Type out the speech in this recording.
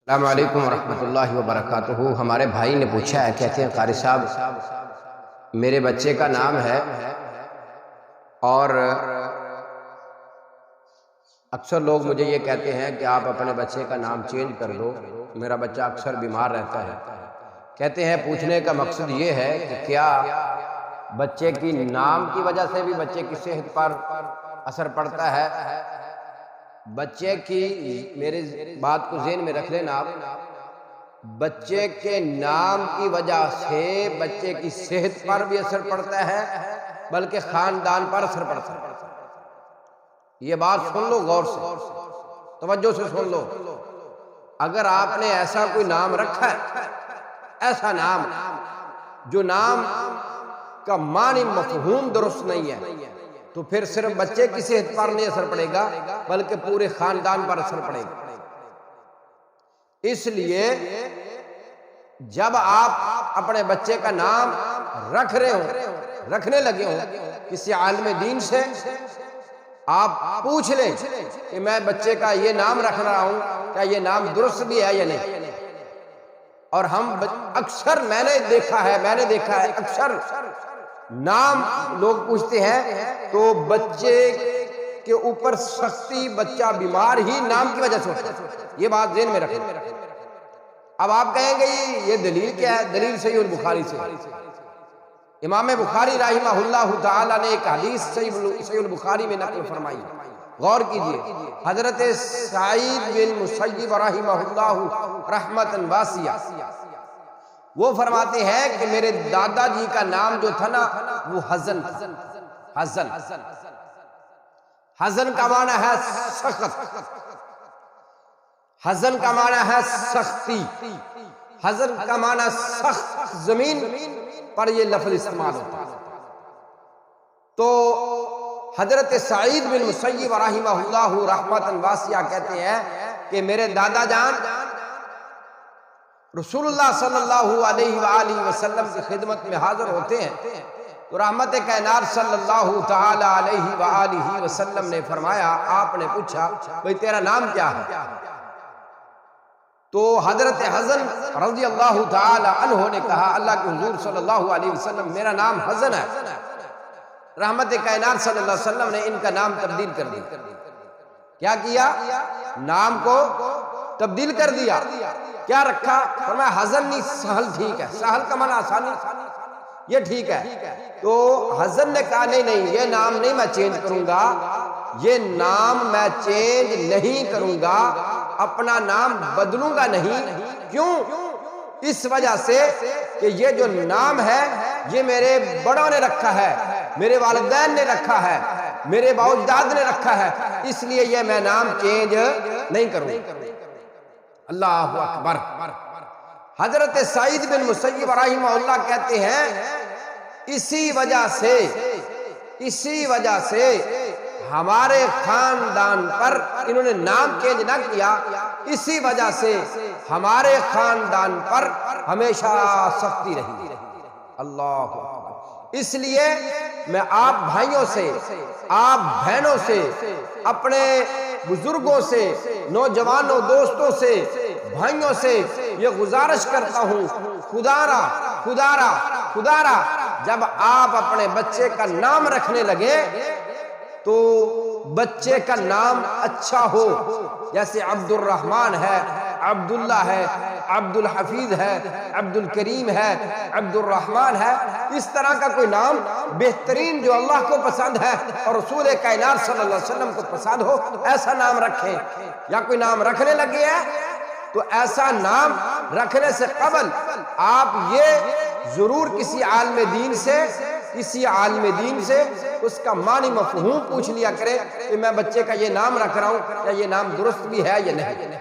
السلام علیکم ورحمۃ اللہ وبرکاتہ۔ ہمارے بھائی نے پوچھا ہے، کہتے ہیں قاری صاحب میرے بچے کا نام ہے اور اکثر لوگ مجھے یہ کہتے ہیں کہ آپ اپنے بچے کا نام چینج کر دو، میرا بچہ اکثر بیمار رہتا ہے۔ کہتے ہیں پوچھنے کا مقصد یہ ہے کہ کیا بچے کی نام کی وجہ سے بھی بچے کی صحت پر اثر پڑتا ہے؟ بچے کی، میرے بات کو ذہن میں رکھ لینا آپ، بچے کے نام کی وجہ سے بچے کی صحت پر بھی اثر پڑتا ہے بلکہ خاندان پر اثر پڑتا ہے۔ یہ بات سن لو غور سے، توجہ سے سن لو۔ اگر آپ نے ایسا کوئی نام رکھا ہے، ایسا نام جو نام کا معنی مفہوم درست نہیں ہے، تو پھر صرف بچے کی صحت پر نہیں اثر پڑے گا بلکہ پورے خاندان پر اثر پڑے گا۔ اس لیے جب آپ اپنے بچے کا نام رکھ رہے ہوں، رکھنے لگے ہوں، کسی عالم دین سے آپ پوچھ لیں کہ میں بچے کا یہ نام رکھ رہا ہوں، کیا یہ نام درست بھی ہے یا نہیں۔ اور ہم اکثر میں نے دیکھا ہے اکثر نام لوگ پوچھتے ہیں تو بچے کے اوپر سختی، بچہ بیمار ہی نام کی وجہ سے ہوتا ہے۔ یہ بات ذہن میں رکھیں۔ اب آپ کہیں گے یہ دلیل کیا ہے؟ دلیل صحیح البخاری سے۔ امام بخاری رحمہ اللہ تعالی نے ایک حدیث صحیح البخاری میں نقل فرمائی، غور کیجئے۔ حضرت سعید بن مسیب رحمہ اللہ رحمتا واسعہ، وہ فرماتے ہیں کہ میرے دادا جی کا نام جو تھا نا وہ حزن تھا۔ حزن کا معنی ہے سخت، حزن کا معنی ہے سختی، حزن کا معنی سخت، زمین پر یہ لفظ استعمال ہوتا ہے۔ تو حضرت سعید بن مسیب رحمہ اللہ رحمتا واسعہ کہتے ہیں کہ میرے دادا جان رسول اللہ صلی اللہ علیہ وآلہ وسلم کی خدمت میں حاضر ہوتے ہیں تو رحمت کائنات صلی اللہ تعالی علیہ وآلہ وسلم نے فرمایا، آپ نے پوچھا بھئی تیرا نام کیا ہے؟ تو حضرت حزن رضی اللہ تعالی عنہ نے کہا، اللہ کے حضور صلی اللہ علیہ وسلم میرا نام حزن ہے۔ رحمت کائنات صلی اللہ علیہ وسلم نے ان کا نام تبدیل کر دیا۔ کیا کیا؟ نام کو تبدیل کر دیا۔ کیا رکھا؟ فرمایا حزن نہیں، سہل ٹھیک ہے۔ سہل کا معنی آسانی، یہ ٹھیک ہے۔ تو حزن نے کہا نہیں، یہ نام نہیں میں چینج کروں گا، یہ نام میں چینج نہیں کروں گا، اپنا نام بدلوں گا نہیں۔ کیوں؟ اس وجہ سے کہ یہ جو نام ہے یہ میرے بڑوں نے رکھا ہے، میرے والدین نے رکھا ہے، میرے باؤجداد نے رکھا ہے، اس لیے یہ میں نام چینج نہیں کروں گا۔ اللہ اکبر۔ حضرت سعید بن مسیب رحمہ اللہ کہتے ہیں اسی وجہ سے ہمارے خاندان پر انہوں نے نام چینج نہ کیا، اسی وجہ سے ہمارے خاندان پر ہمیشہ سختی رہی۔ اللہ اکبر۔ اس لیے میں آپ بھائیوں سے، آپ بہنوں سے، اپنے بزرگوں سے، نوجوانوں، دوستوں سے، بھائیوں سے یہ گزارش کرتا ہوں، خدارا جب آپ اپنے بچے کا نام رکھنے لگے تو بچے کا نام اچھا ہو، جیسے عبد الرحمن ہے، عبداللہ ہے، عبد الحفیظ ہے، عبد الکریم ہے، عبد الرحمن ہے، اس طرح کا کوئی نام بہترین جو اللہ کو پسند ہے اور رسول کائنات صلی اللہ علیہ وسلم کو پسند ہو، ایسا نام رکھیں۔ یا کوئی نام رکھنے لگے ہیں تو ایسا نام رکھنے سے قبل آپ یہ ضرور کسی عالم دین سے اس کا معنی مفہوم پوچھ لیا کریں کہ میں بچے کا یہ نام رکھ رہا ہوں، کیا یہ نام درست بھی ہے یا نہیں۔